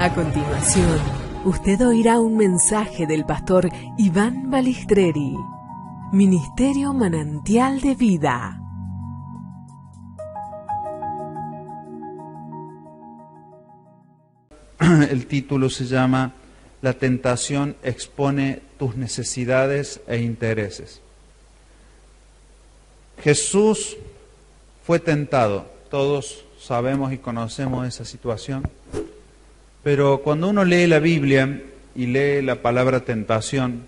A continuación, usted oirá un mensaje del pastor Iván Balistreri, Ministerio Manantial de Vida. El título se llama La tentación expone tus necesidades e intereses. Jesús fue tentado, todos sabemos y conocemos esa situación, pero cuando uno lee la Biblia y lee la palabra tentación,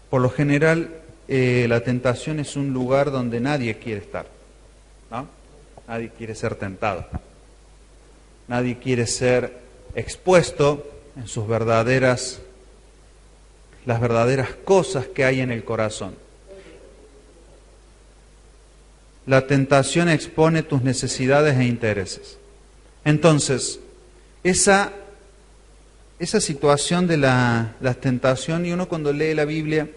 por lo general la tentación es un lugar donde nadie quiere estar, ¿no? Nadie quiere ser tentado, nadie quiere ser expuesto en las verdaderas cosas que hay en el corazón. La tentación expone tus necesidades e intereses. Entonces, esa situación de la tentación, y uno cuando lee la Biblia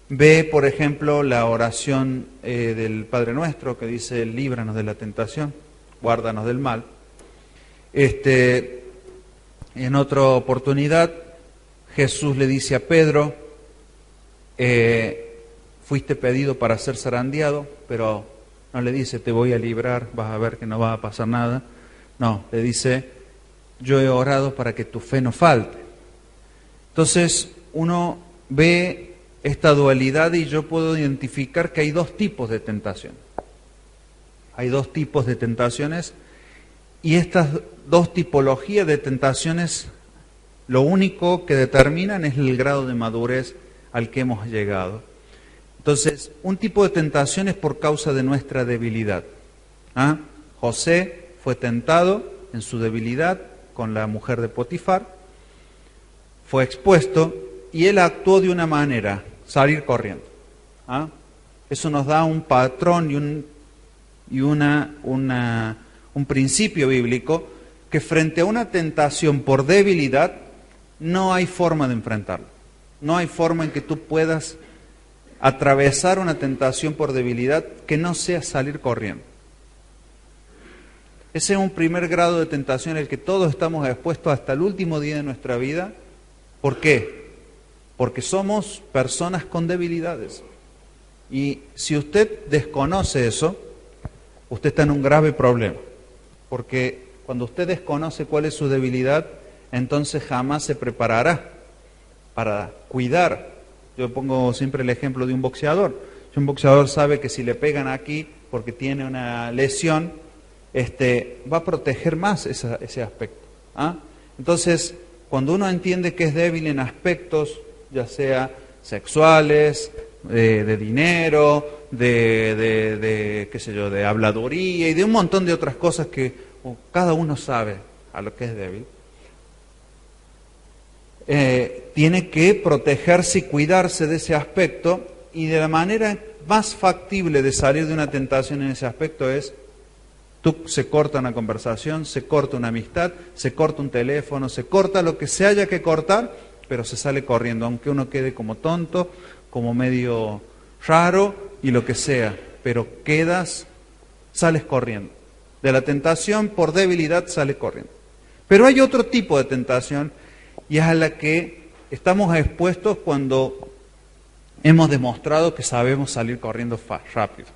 ve, por ejemplo, la oración del Padre Nuestro que dice: líbranos de la tentación, guárdanos del mal. En otra oportunidad, Jesús le dice a Pedro: fuiste pedido para ser zarandeado, pero no le dice te voy a librar, vas a ver que no va a pasar nada. No, le dice: yo he orado para que tu fe no falte. Entonces uno ve esta dualidad y yo puedo identificar que hay dos tipos de tentación. Hay dos tipos de tentaciones, y estas dos tipologías de tentaciones lo único que determinan es el grado de madurez al que hemos llegado. Entonces, un tipo de tentación es por causa de nuestra debilidad. José fue tentado en su debilidad con la mujer de Potifar, fue expuesto y él actuó de una manera: salir corriendo. Eso nos da un patrón y un principio bíblico, que frente a una tentación por debilidad no hay forma de enfrentarlo. No hay forma en que tú puedas atravesar una tentación por debilidad que no sea salir corriendo. Ese es un primer grado de tentación al que todos estamos expuestos hasta el último día de nuestra vida. ¿Por qué? Porque somos personas con debilidades. Y si usted desconoce eso, usted está en un grave problema. Porque cuando usted desconoce cuál es su debilidad, entonces jamás se preparará para cuidar. Yo pongo siempre el ejemplo de un boxeador. Si un boxeador sabe que si le pegan aquí porque tiene una lesión, va a proteger más ese aspecto. Entonces, cuando uno entiende que es débil en aspectos, ya sea sexuales, de dinero, de qué sé yo, de habladuría y de un montón de otras cosas que cada uno sabe a lo que es débil, tiene que protegerse y cuidarse de ese aspecto, y de la manera más factible de salir de una tentación en ese aspecto es: se corta una conversación, se corta una amistad, se corta un teléfono, se corta lo que se haya que cortar, pero se sale corriendo, aunque uno quede como tonto, como medio raro y lo que sea, pero sales corriendo. De la tentación por debilidad sales corriendo. Pero hay otro tipo de tentación, y es a la que estamos expuestos cuando hemos demostrado que sabemos salir corriendo rápido.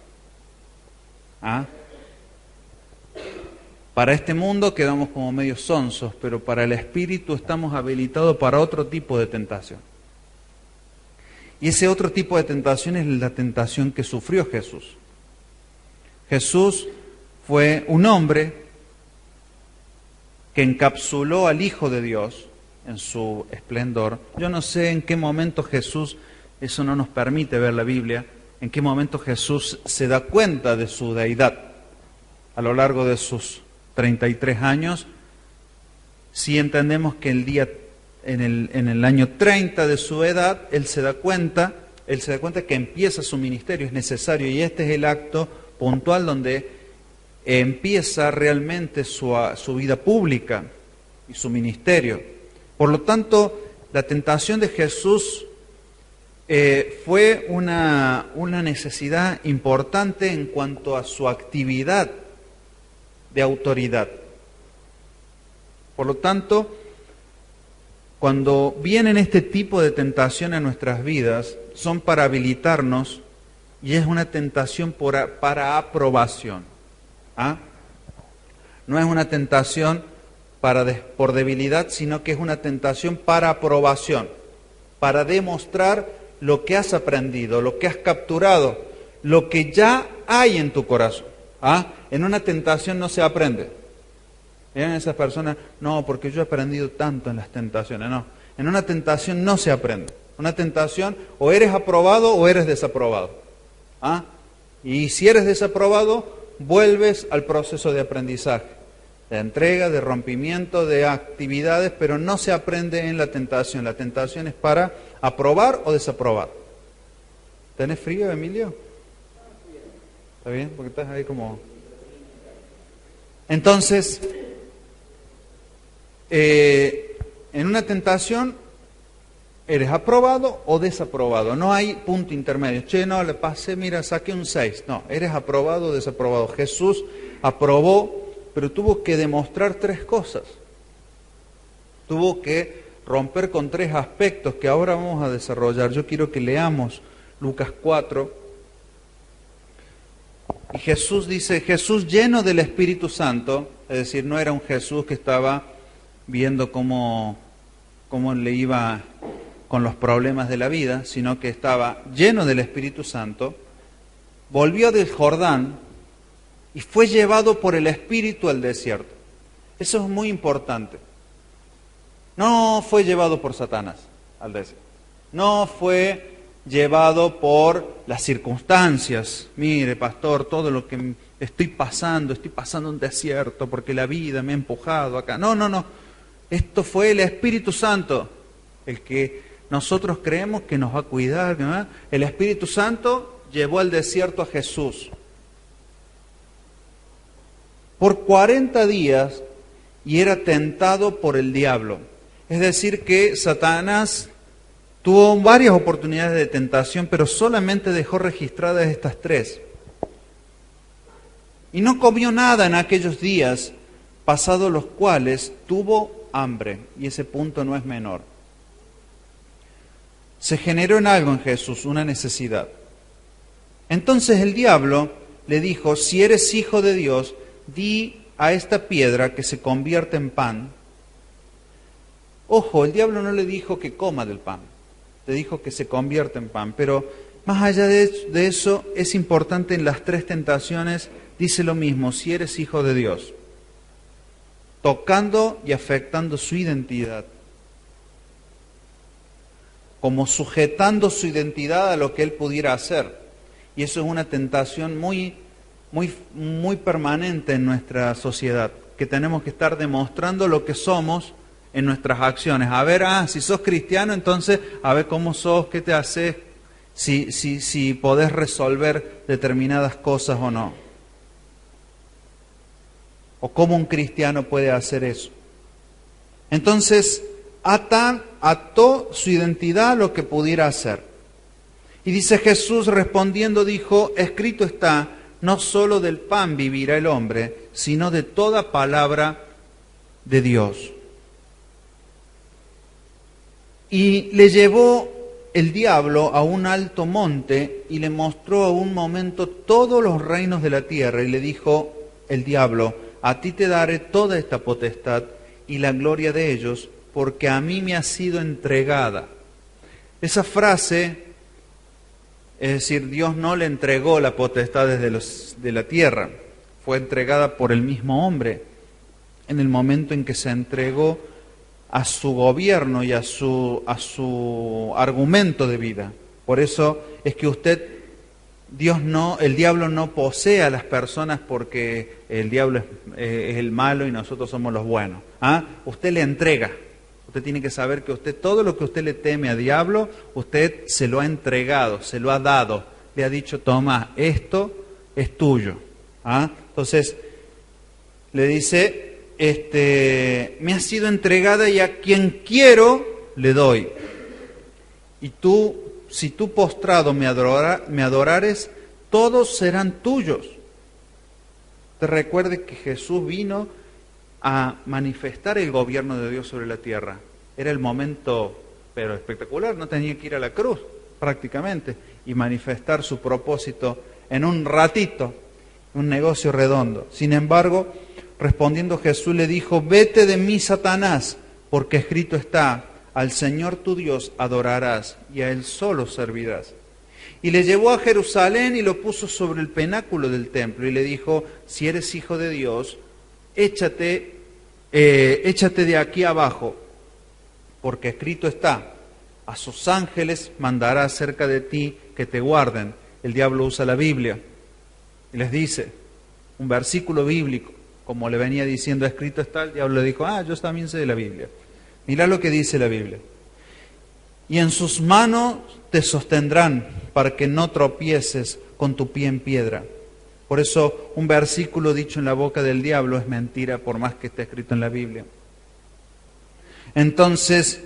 Para este mundo quedamos como medio sonsos, pero para el espíritu estamos habilitados para otro tipo de tentación. Y ese otro tipo de tentación es la tentación que sufrió Jesús. Jesús fue un hombre que encapsuló al Hijo de Dios en su esplendor. Yo no sé en qué momento Jesús, eso no nos permite ver la Biblia, en qué momento Jesús se da cuenta de su deidad. A lo largo de sus 33 años, si entendemos que en el año 30 de su edad, él se da cuenta que empieza su ministerio, es necesario, y este es el acto puntual donde empieza realmente su vida pública y su ministerio. Por lo tanto, la tentación de Jesús fue una necesidad importante en cuanto a su actividad de autoridad. Por lo tanto, cuando vienen este tipo de tentaciones en nuestras vidas, son para habilitarnos y es una tentación para aprobación. ¿Ah? No es una tentación por debilidad, sino que es una tentación para aprobación, para demostrar lo que has aprendido, lo que has capturado, lo que ya hay en tu corazón. ¿Ah? En una tentación no se aprende. ¿Ven esas personas? No, porque yo he aprendido tanto en las tentaciones. No, en una tentación no se aprende. Una tentación, o eres aprobado o eres desaprobado. ¿Ah? Y si eres desaprobado, vuelves al proceso de aprendizaje, de entrega, de rompimiento, de actividades, pero no se aprende en la tentación. La tentación es para aprobar o desaprobar. ¿Tenés frío, Emilio? ¿Está bien? Porque estás ahí como... Entonces, en una tentación eres aprobado o desaprobado. No hay punto intermedio. Che, no, le pasé, mira, saqué un 6. No, eres aprobado o desaprobado. Jesús aprobó, pero tuvo que demostrar 3 cosas. Tuvo que romper con 3 aspectos que ahora vamos a desarrollar. Yo quiero que leamos Lucas 4. Y Jesús dice, Jesús lleno del Espíritu Santo, es decir, no era un Jesús que estaba viendo cómo le iba con los problemas de la vida, sino que estaba lleno del Espíritu Santo, volvió del Jordán y fue llevado por el Espíritu al desierto. Eso es muy importante. No fue llevado por Satanás al desierto. No fue llevado por las circunstancias. Mire, pastor, todo lo que estoy pasando un desierto porque la vida me ha empujado acá. No. Esto fue el Espíritu Santo, el que nosotros creemos que nos va a cuidar, ¿no? El Espíritu Santo llevó al desierto a Jesús por 40 días y era tentado por el diablo. Es decir, que Satanás tuvo varias oportunidades de tentación, pero solamente dejó registradas estas 3. Y no comió nada en aquellos días, pasados los cuales tuvo hambre, y ese punto no es menor. Se generó en algo en Jesús, una necesidad. Entonces el diablo le dijo, si eres hijo de Dios, di a esta piedra que se convierta en pan. Ojo, el diablo no le dijo que coma del pan, le dijo que se convierta en pan, pero más allá de eso, es importante en las 3 tentaciones, dice lo mismo, si eres hijo de Dios, tocando y afectando su identidad, como sujetando su identidad a lo que él pudiera hacer. Y eso es una tentación muy permanente en nuestra sociedad, que tenemos que estar demostrando lo que somos en nuestras acciones. A ver, si sos cristiano, entonces, a ver cómo sos, qué te haces, si podés resolver determinadas cosas o no. O cómo un cristiano puede hacer eso. Entonces, ató su identidad a lo que pudiera hacer. Y dice Jesús respondiendo, dijo, escrito está, no solo del pan vivirá el hombre, sino de toda palabra de Dios. Y le llevó el diablo a un alto monte y le mostró a un momento todos los reinos de la tierra y le dijo el diablo, a ti te daré toda esta potestad y la gloria de ellos, porque a mí me ha sido entregada. Esa frase, es decir, Dios no le entregó la potestad de la tierra, fue entregada por el mismo hombre en el momento en que se entregó a su gobierno y a su argumento de vida. Por eso es que el diablo no posee a las personas porque el diablo es el malo y nosotros somos los buenos. Usted le entrega. Usted tiene que saber que todo lo que usted le teme a diablo, usted se lo ha entregado, se lo ha dado. Le ha dicho, toma, esto es tuyo. Entonces, le dice, me ha sido entregada y a quien quiero le doy. Y tú, si tú postrado me adorares, todos serán tuyos. Te recuerde que Jesús vino a manifestar el gobierno de Dios sobre la tierra. Era el momento, pero espectacular, no tenía que ir a la cruz prácticamente y manifestar su propósito en un ratito, un negocio redondo. Sin embargo, respondiendo Jesús le dijo: vete de mí, Satanás, porque escrito está: al Señor tu Dios adorarás y a Él solo servirás. Y le llevó a Jerusalén y lo puso sobre el penáculo del templo y le dijo: si eres hijo de Dios, échate de aquí abajo, porque escrito está: a sus ángeles mandará acerca de ti que te guarden. El diablo usa la Biblia y les dice un versículo bíblico, como le venía diciendo escrito está. El diablo le dijo: yo también sé de la Biblia. Mirá lo que dice la Biblia. Y en sus manos te sostendrán para que no tropieces con tu pie en piedra. Por eso un versículo dicho en la boca del diablo es mentira, por más que esté escrito en la Biblia. Entonces,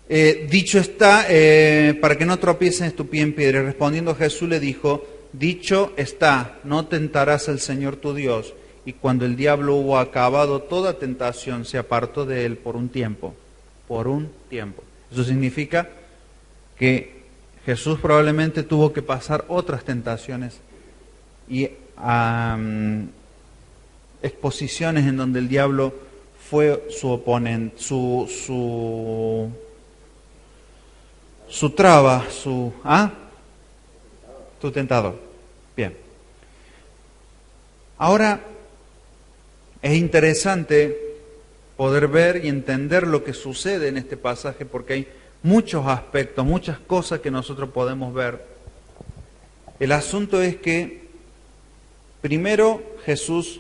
dicho está, para que no tropieces tu pie en piedra. Y respondiendo Jesús le dijo: dicho está, no tentarás al Señor tu Dios. Y cuando el diablo hubo acabado toda tentación, se apartó de él por un tiempo. Por un tiempo. Eso significa que Jesús probablemente tuvo que pasar otras tentaciones y exposiciones en donde el diablo fue su oponente, su traba, su tentador. Bien. Ahora es interesante poder ver y entender lo que sucede en este pasaje, porque hay muchos aspectos, muchas cosas que nosotros podemos ver. El asunto es que primero Jesús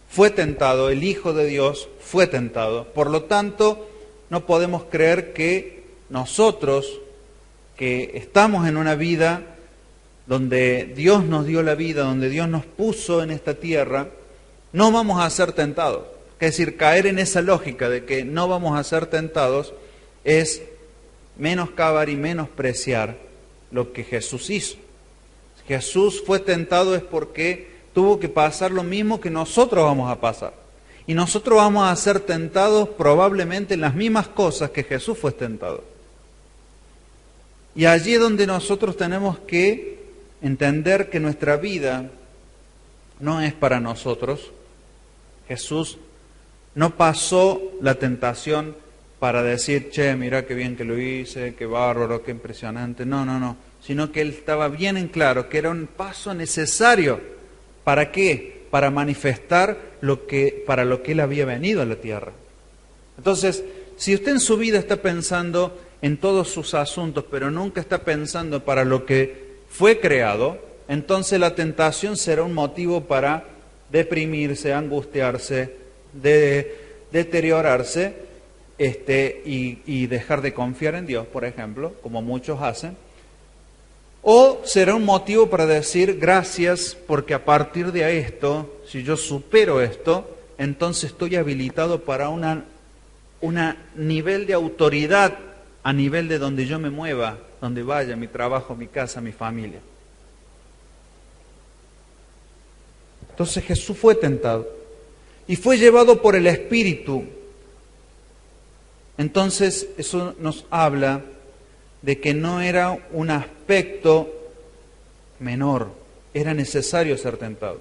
fue tentado, el Hijo de Dios fue tentado. Por lo tanto, no podemos creer que nosotros, que estamos en una vida donde Dios nos dio la vida, donde Dios nos puso en esta tierra, no vamos a ser tentados. Es decir, caer en esa lógica de que no vamos a ser tentados es menoscabar y menospreciar lo que Jesús hizo. Jesús fue tentado es porque tuvo que pasar lo mismo que nosotros vamos a pasar. Y nosotros vamos a ser tentados probablemente en las mismas cosas que Jesús fue tentado. Y allí es donde nosotros tenemos que entender que nuestra vida no es para nosotros. Jesús no pasó la tentación para decir: che, mira qué bien que lo hice, qué bárbaro, qué impresionante. No. Sino que Él estaba bien en claro que era un paso necesario. ¿Para qué? Para manifestar para lo que Él había venido a la tierra. Entonces, si usted en su vida está pensando en todos sus asuntos, pero nunca está pensando para lo que fue creado, entonces la tentación será un motivo para deprimirse, angustiarse, deteriorarse y dejar de confiar en Dios, por ejemplo, como muchos hacen. O será un motivo para decir: gracias, porque a partir de esto, si yo supero esto, entonces estoy habilitado para un nivel de autoridad a nivel de donde yo me mueva, donde vaya, mi trabajo, mi casa, mi familia. Entonces Jesús fue tentado y fue llevado por el Espíritu. Entonces eso nos habla de que no era un aspecto menor, era necesario ser tentado.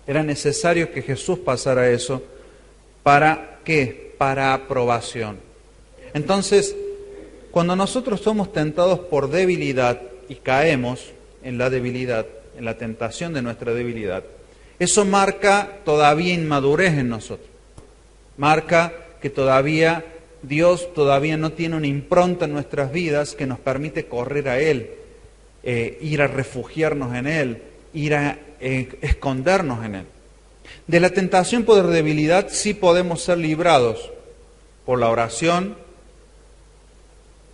Era necesario que Jesús pasara eso. ¿Para qué? Para aprobación. Entonces, cuando nosotros somos tentados por debilidad y caemos en la debilidad, en la tentación de nuestra debilidad, eso marca todavía inmadurez en nosotros. Marca que Dios todavía no tiene una impronta en nuestras vidas que nos permite correr a Él, ir a refugiarnos en Él, ir a escondernos en Él. De la tentación por debilidad sí podemos ser librados por la oración,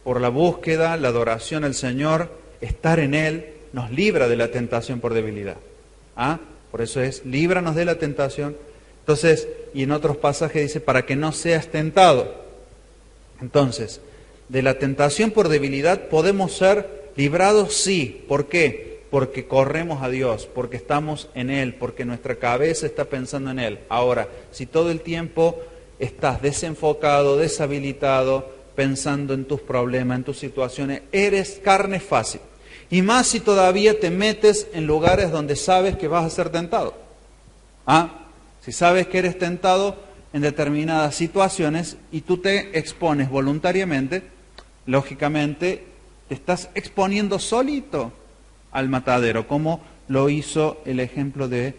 por la búsqueda, la adoración al Señor, estar en Él, nos libra de la tentación por debilidad. Por eso es: líbranos de la tentación. Entonces, y en otros pasajes dice: para que no seas tentado. Entonces, de la tentación por debilidad podemos ser librados, sí. ¿Por qué? porque corremos a Dios, porque estamos en Él, porque nuestra cabeza está pensando en Él. Ahora, si todo el tiempo estás desenfocado, deshabilitado, pensando en tus problemas, en tus situaciones, eres carne fácil. Y más si todavía te metes en lugares donde sabes que vas a ser tentado. Si sabes que eres tentado en determinadas situaciones y tú te expones voluntariamente, lógicamente te estás exponiendo solito al matadero, como lo hizo el ejemplo de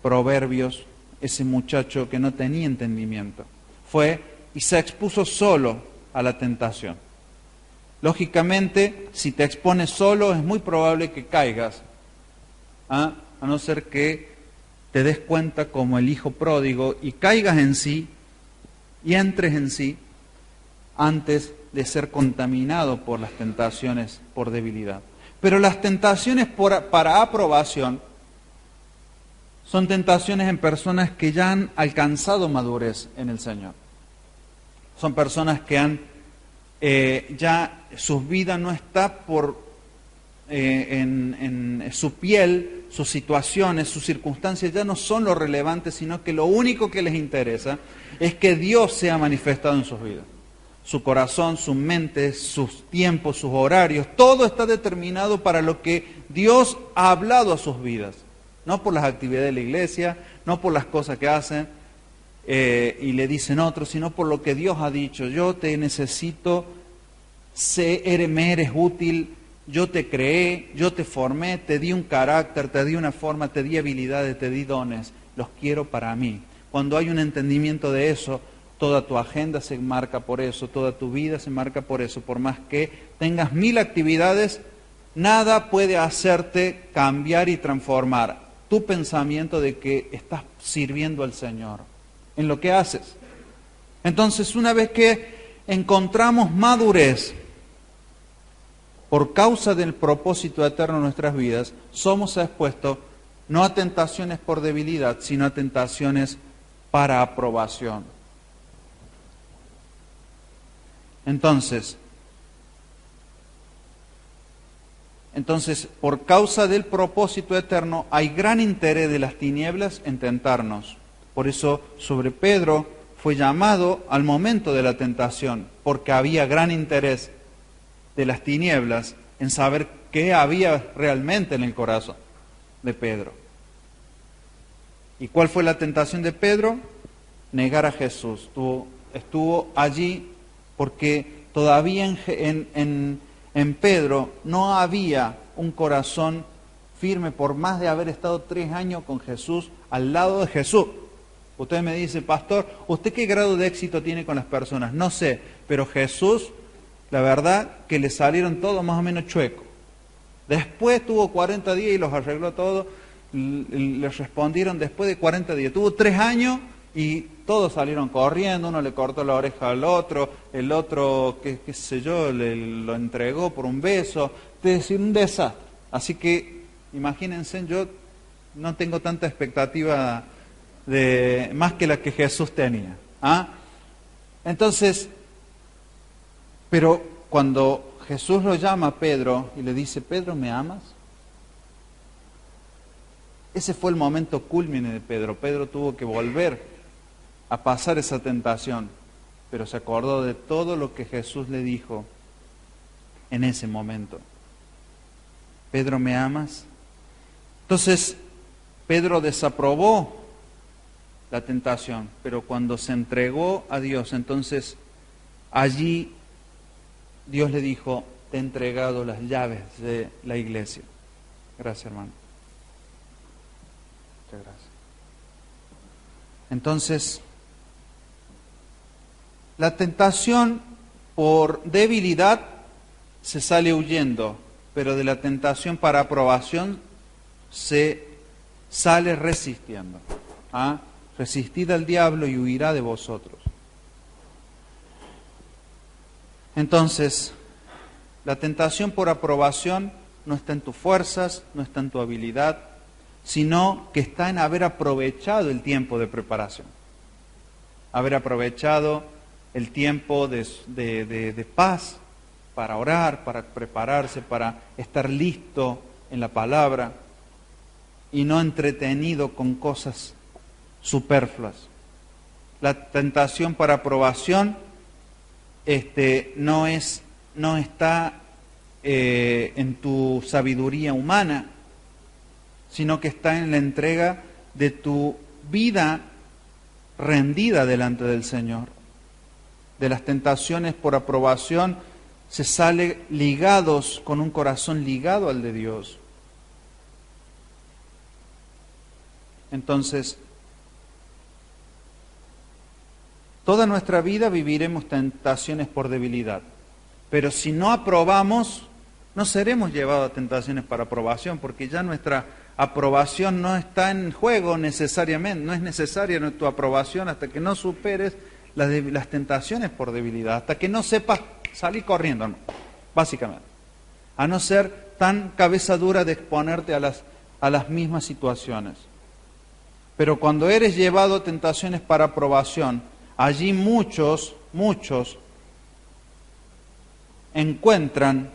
Proverbios, ese muchacho que no tenía entendimiento. Fue y se expuso solo a la tentación. Lógicamente, si te expones solo, es muy probable que caigas, a no ser que te des cuenta como el hijo pródigo y caigas en sí y entres en sí antes de ser contaminado por las tentaciones por debilidad. Pero las tentaciones para aprobación son tentaciones en personas que ya han alcanzado madurez en el Señor. Son personas que han ya su vida no está en su piel, sus situaciones, sus circunstancias ya no son lo relevante, sino que lo único que les interesa es que Dios sea manifestado en sus vidas. Su corazón, su mente, sus tiempos, sus horarios, todo está determinado para lo que Dios ha hablado a sus vidas. No por las actividades de la iglesia, no por las cosas que hacen y le dicen otros, sino por lo que Dios ha dicho. Yo te necesito, me eres útil, yo te creé, yo te formé, te di un carácter, te di una forma, te di habilidades, te di dones, los quiero para mí. Cuando hay un entendimiento de eso, toda tu agenda se marca por eso, toda tu vida se marca por eso. Por más que tengas 1000 actividades, nada puede hacerte cambiar y transformar tu pensamiento de que estás sirviendo al Señor en lo que haces. Entonces, una vez que encontramos madurez por causa del propósito eterno en nuestras vidas, somos expuestos no a tentaciones por debilidad, sino a tentaciones para aprobación. Entonces, por causa del propósito eterno, hay gran interés de las tinieblas en tentarnos. Por eso, sobre Pedro fue llamado al momento de la tentación, porque había gran interés de las tinieblas en saber qué había realmente en el corazón de Pedro. ¿Y cuál fue la tentación de Pedro? Negar a Jesús. Estuvo allí porque todavía en Pedro no había un corazón firme por más de haber estado 3 años con Jesús, al lado de Jesús. Usted me dice, pastor, ¿usted qué grado de éxito tiene con las personas? No sé, pero Jesús, la verdad que le salieron todos más o menos chuecos. Después tuvo 40 días y los arregló todos, les respondieron después de 40 días. Tuvo 3 años y todos salieron corriendo, uno le cortó la oreja al otro, el otro, qué sé yo, lo entregó por un beso, es decir, un desastre. Así que, imagínense, yo no tengo tanta expectativa más que la que Jesús tenía. Entonces, pero cuando Jesús lo llama a Pedro y le dice, Pedro, ¿me amas? Ese fue el momento culmine de Pedro. Pedro tuvo que volver a pasar esa tentación, pero se acordó de todo lo que Jesús le dijo en ese momento. Pedro, ¿me amas? Entonces, Pedro desaprobó la tentación, pero cuando se entregó a Dios, entonces allí Dios le dijo, te he entregado las llaves de la iglesia. Gracias, hermano. Muchas gracias. Entonces, la tentación por debilidad se sale huyendo, pero de la tentación para aprobación se sale resistiendo. Resistid al diablo y huirá de vosotros. Entonces, la tentación por aprobación no está en tus fuerzas, no está en tu habilidad, sino que está en haber aprovechado el tiempo de preparación. Haber aprovechado el tiempo de paz para orar, para prepararse, para estar listo en la palabra y no entretenido con cosas superfluas. La tentación para aprobación no está en tu sabiduría humana, sino que está en la entrega de tu vida rendida delante del Señor. De las tentaciones por aprobación se sale ligados, con un corazón ligado al de Dios. Entonces, toda nuestra vida viviremos tentaciones por debilidad, pero si no aprobamos, no seremos llevados a tentaciones para aprobación, porque ya nuestra aprobación no está en juego necesariamente, no es necesaria tu aprobación hasta que no superes las tentaciones por debilidad, hasta que no sepas salir corriendo, no, básicamente, a no ser tan cabeza dura de exponerte a las mismas situaciones. Pero cuando eres llevado a tentaciones para aprobación, allí muchos encuentran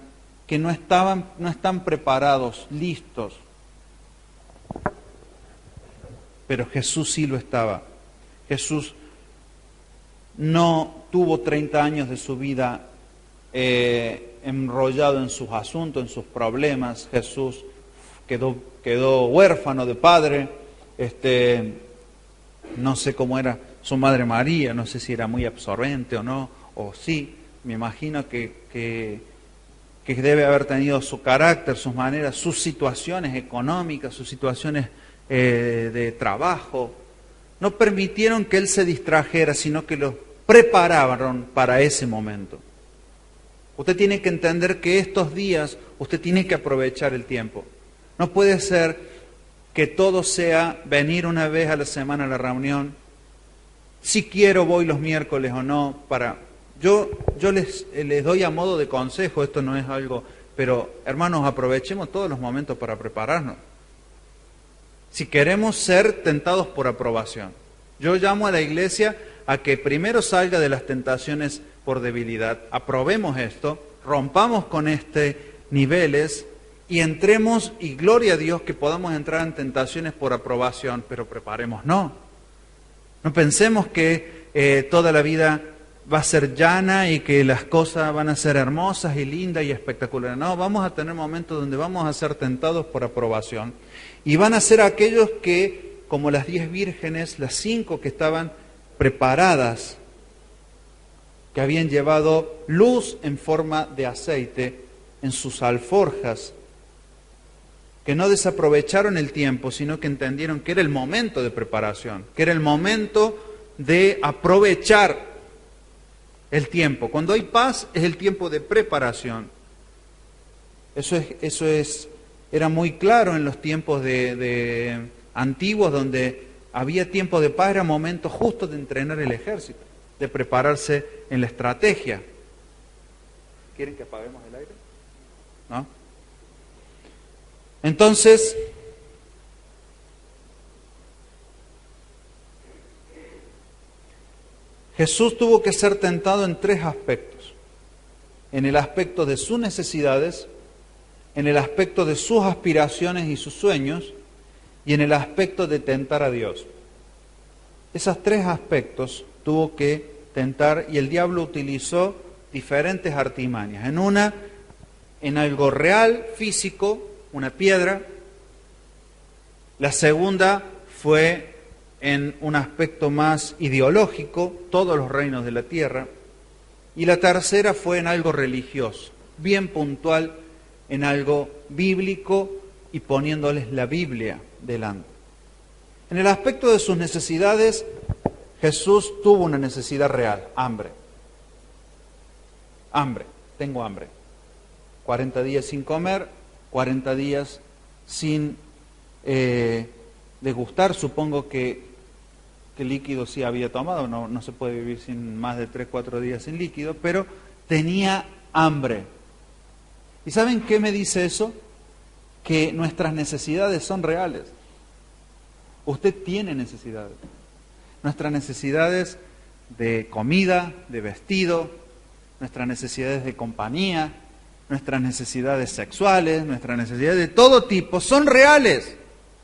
que no están preparados, listos. Pero Jesús sí lo estaba. Jesús no tuvo 30 años de su vida enrollado en sus asuntos, en sus problemas. Jesús quedó huérfano de padre. No sé cómo era su madre María, no sé si era muy absorbente o no, o sí. Me imagino que debe haber tenido su carácter, sus maneras, sus situaciones económicas, sus situaciones de trabajo. No permitieron que él se distrajera, sino que lo prepararon para ese momento. Usted tiene que entender que estos días usted tiene que aprovechar el tiempo. No puede ser que todo sea venir una vez a la semana a la reunión, si quiero voy los miércoles o no, Yo les doy a modo de consejo, esto no es algo, pero hermanos, aprovechemos todos los momentos para prepararnos. Si queremos ser tentados por aprobación, yo llamo a la iglesia a que primero salga de las tentaciones por debilidad, aprobemos esto, rompamos con niveles y entremos, y gloria a Dios que podamos entrar en tentaciones por aprobación, pero preparemos, no pensemos que toda la vida va a ser llana y que las cosas van a ser hermosas y lindas y espectaculares. No, vamos a tener momentos donde vamos a ser tentados por aprobación. Y van a ser aquellos que, como las 10 vírgenes, las 5 que estaban preparadas, que habían llevado luz en forma de aceite en sus alforjas, que no desaprovecharon el tiempo, sino que entendieron que era el momento de preparación, que era el momento de aprovechar el tiempo. Cuando hay paz es el tiempo de preparación. Eso era muy claro en los tiempos de antiguos, donde había tiempo de paz, era momento justo de entrenar el ejército, de prepararse en la estrategia. ¿Quieren que apaguemos el aire? ¿No? Entonces, Jesús tuvo que ser tentado en 3 aspectos. En el aspecto de sus necesidades, en el aspecto de sus aspiraciones y sus sueños, y en el aspecto de tentar a Dios. Esos 3 aspectos tuvo que tentar, y el diablo utilizó diferentes artimañas. En algo real, físico, una piedra. La segunda fue en un aspecto más ideológico, todos los reinos de la tierra. Y la tercera fue en algo religioso, bien puntual, en algo bíblico y poniéndoles la Biblia delante. En el aspecto de sus necesidades, Jesús tuvo una necesidad real, hambre. Hambre, tengo hambre. 40 días sin comer, 40 días sin degustar, supongo que líquido sí había tomado, no se puede vivir sin más de 3-4 días sin líquido, pero tenía hambre. ¿Y saben qué me dice eso? Que nuestras necesidades son reales. Usted tiene necesidades. Nuestras necesidades de comida, de vestido, nuestras necesidades de compañía, nuestras necesidades sexuales, nuestras necesidades de todo tipo, son reales,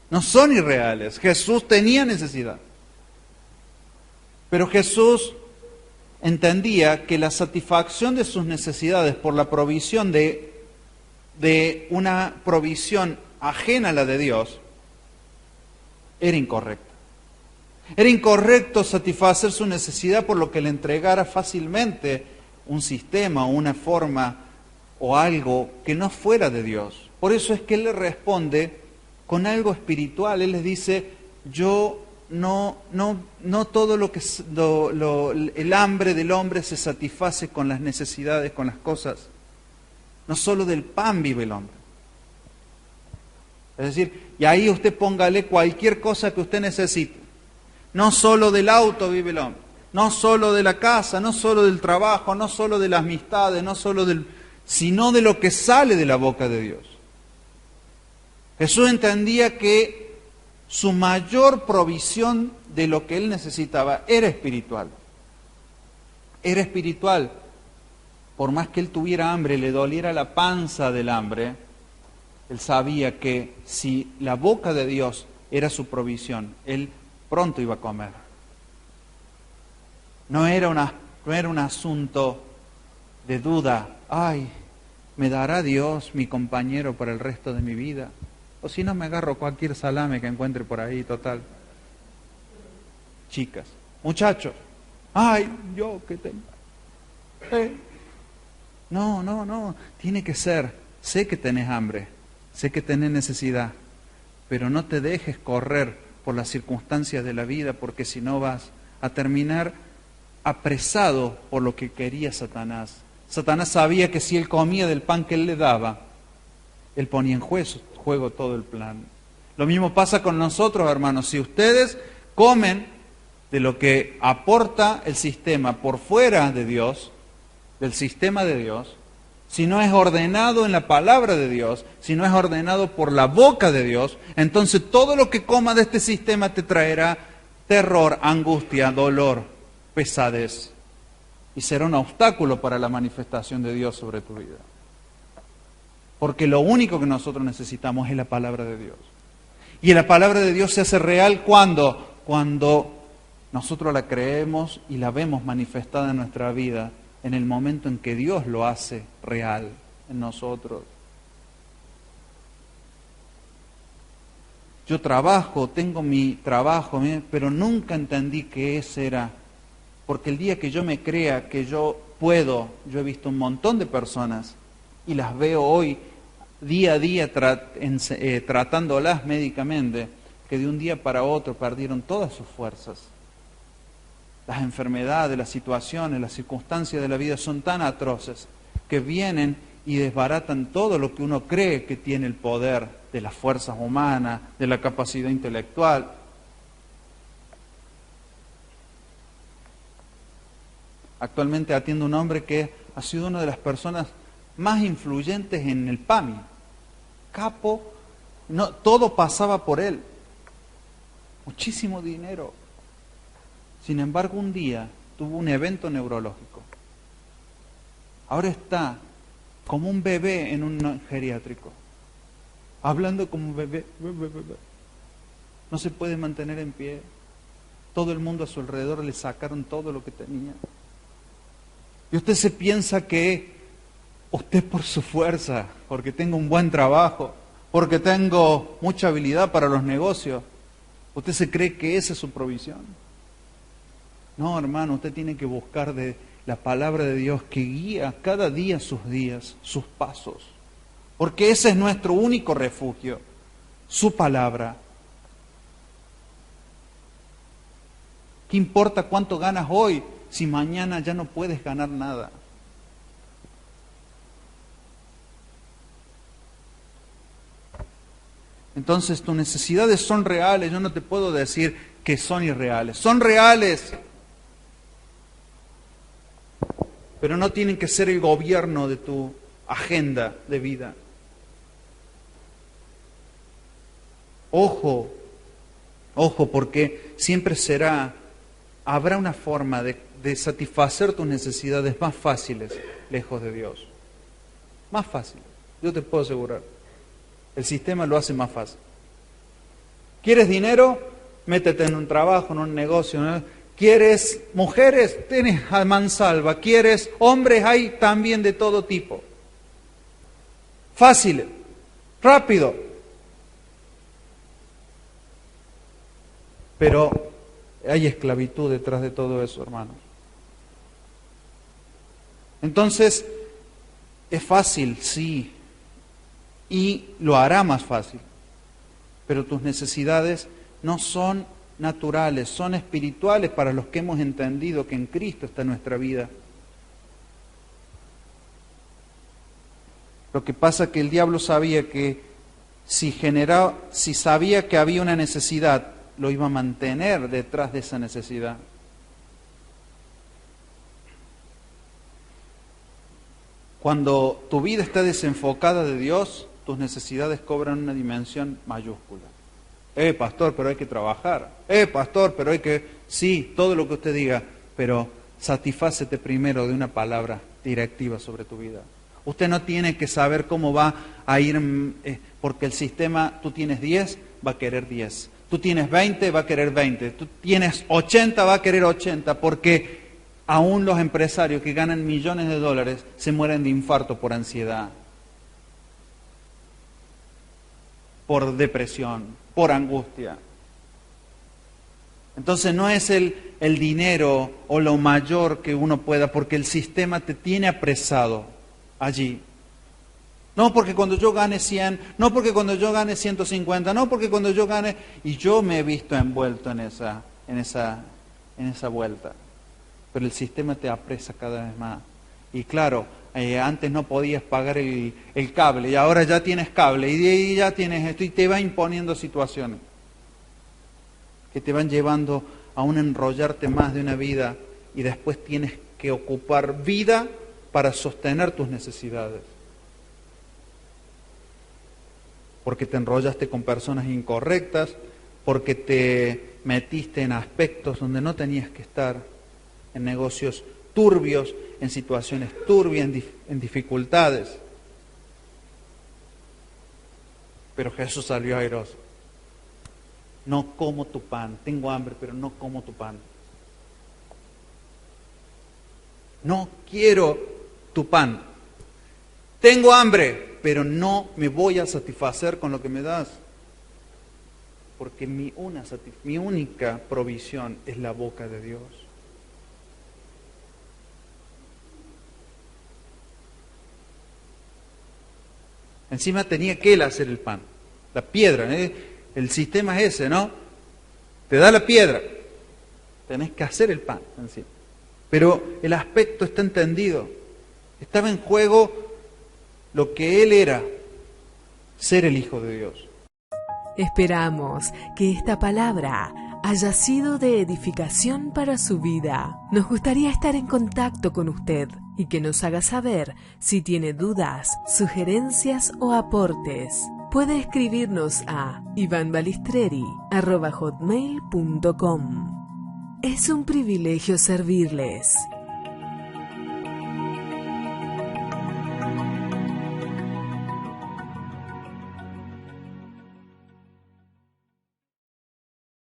no son irreales. Jesús tenía necesidad. Pero Jesús entendía que la satisfacción de sus necesidades por la provisión de una provisión ajena a la de Dios era incorrecta. Era incorrecto satisfacer su necesidad por lo que le entregara fácilmente un sistema o una forma o algo que no fuera de Dios. Por eso es que Él le responde con algo espiritual. Él les dice, yo no todo lo que el hambre del hombre se satisface con las necesidades, con las cosas. No solo del pan vive el hombre. Es decir, y ahí usted póngale cualquier cosa que usted necesite. No solo del auto vive el hombre, no solo de la casa, no solo del trabajo, no solo de las amistades, sino de lo que sale de la boca de Dios. Jesús entendía que su mayor provisión de lo que él necesitaba era espiritual. Era espiritual. Por más que él tuviera hambre, le doliera la panza del hambre, él sabía que si la boca de Dios era su provisión, él pronto iba a comer. No era un asunto de duda. Ay, ¿me dará Dios mi compañero para el resto de mi vida? O si no, me agarro cualquier salame que encuentre por ahí, total. Chicas, muchachos, ay, yo que tengo. No, tiene que ser. Sé que tenés hambre, sé que tenés necesidad, pero no te dejes correr por las circunstancias de la vida, porque si no vas a terminar apresado por lo que quería Satanás. Satanás sabía que si él comía del pan que él le daba, él ponía en juego todo el plan. Lo mismo pasa con nosotros, hermanos. Si ustedes comen de lo que aporta el sistema por fuera de Dios, del sistema de Dios, si no es ordenado en la palabra de Dios, si no es ordenado por la boca de Dios, entonces todo lo que comas de este sistema te traerá terror, angustia, dolor, pesadez, y será un obstáculo para la manifestación de Dios sobre tu vida. Porque lo único que nosotros necesitamos es la palabra de Dios. Y la palabra de Dios se hace real cuando nosotros la creemos y la vemos manifestada en nuestra vida, en el momento en que Dios lo hace real en nosotros. Yo tengo mi trabajo, pero nunca entendí que ese era, porque el día que yo me crea que yo he visto un montón de personas y las veo hoy día a día tratándolas médicamente, que de un día para otro perdieron todas sus fuerzas. Las enfermedades, las situaciones, las circunstancias de la vida son tan atroces que vienen y desbaratan todo lo que uno cree que tiene el poder de las fuerzas humanas, de la capacidad intelectual. Actualmente atiendo a un hombre que ha sido una de las personas más influyentes en el PAMI. Capo, todo pasaba por él. Muchísimo dinero. Sin embargo, un día tuvo un evento neurológico. Ahora está como un bebé en un geriátrico, hablando como un bebé. No se puede mantener en pie. Todo el mundo a su alrededor le sacaron todo lo que tenía. Y usted se piensa que usted por su fuerza, porque tengo un buen trabajo, porque tengo mucha habilidad para los negocios, usted se cree que esa es su provisión. No, hermano, usted tiene que buscar de la palabra de Dios que guía cada día sus días, sus pasos. Porque ese es nuestro único refugio, su palabra. ¿Qué importa cuánto ganas hoy si mañana ya no puedes ganar nada? Entonces tus necesidades son reales, yo no te puedo decir que son irreales. Son reales, pero no tienen que ser el gobierno de tu agenda de vida. Ojo, porque siempre habrá una forma de satisfacer tus necesidades más fáciles lejos de Dios. más fácil. Yo te puedo asegurar. El sistema lo hace más fácil. ¿Quieres dinero? Métete en un trabajo, en un negocio, ¿no? ¿Quieres mujeres? Tienes a mansalva. ¿Quieres hombres? Hay también de todo tipo. Fácil, rápido. Pero hay esclavitud detrás de todo eso, hermanos. Entonces, es fácil, sí, y lo hará más fácil. Pero tus necesidades no son naturales, son espirituales para los que hemos entendido que en Cristo está nuestra vida. Lo que pasa es que el diablo sabía que si sabía que había una necesidad, lo iba a mantener detrás de esa necesidad. Cuando tu vida está desenfocada de Dios, tus necesidades cobran una dimensión mayúscula. Pastor, pero hay que trabajar. Pastor, pero hay que... Sí, todo lo que usted diga, pero satisfácete primero de una palabra directiva sobre tu vida. Usted no tiene que saber cómo va a ir, porque el sistema, tú tienes 10, va a querer 10. Tú tienes 20, va a querer 20. Tú tienes 80, va a querer 80, porque aún los empresarios que ganan millones de dólares se mueren de infarto por ansiedad, por depresión, por angustia. Entonces no es el dinero o lo mayor que uno pueda, porque el sistema te tiene apresado allí. No porque cuando yo gane 100, no porque cuando yo gane 150, no porque cuando yo gane... Y yo me he visto envuelto en esa vuelta. Pero el sistema te apresa cada vez más. Y claro, antes no podías pagar el cable y ahora ya tienes cable y ya tienes esto y te va imponiendo situaciones que te van llevando a un enrollarte más de una vida y después tienes que ocupar vida para sostener tus necesidades. Porque te enrollaste con personas incorrectas, porque te metiste en aspectos donde no tenías que estar, en negocios turbios, en situaciones turbias, en dificultades. Pero Jesús salió airoso. No como tu pan, tengo hambre, pero no como tu pan. No quiero tu pan. Tengo hambre, pero no me voy a satisfacer con lo que me das. Porque mi única provisión es la boca de Dios. Encima tenía que él hacer el pan, la piedra. El sistema es ese, ¿no? Te da la piedra, tenés que hacer el pan encima. Pero el aspecto está entendido. Estaba en juego lo que él era, ser el Hijo de Dios. Esperamos que esta palabra haya sido de edificación para su vida. Nos gustaría estar en contacto con usted y que nos haga saber si tiene dudas, sugerencias o aportes. Puede escribirnos a ivanbalistreri@hotmail.com. Es un privilegio servirles.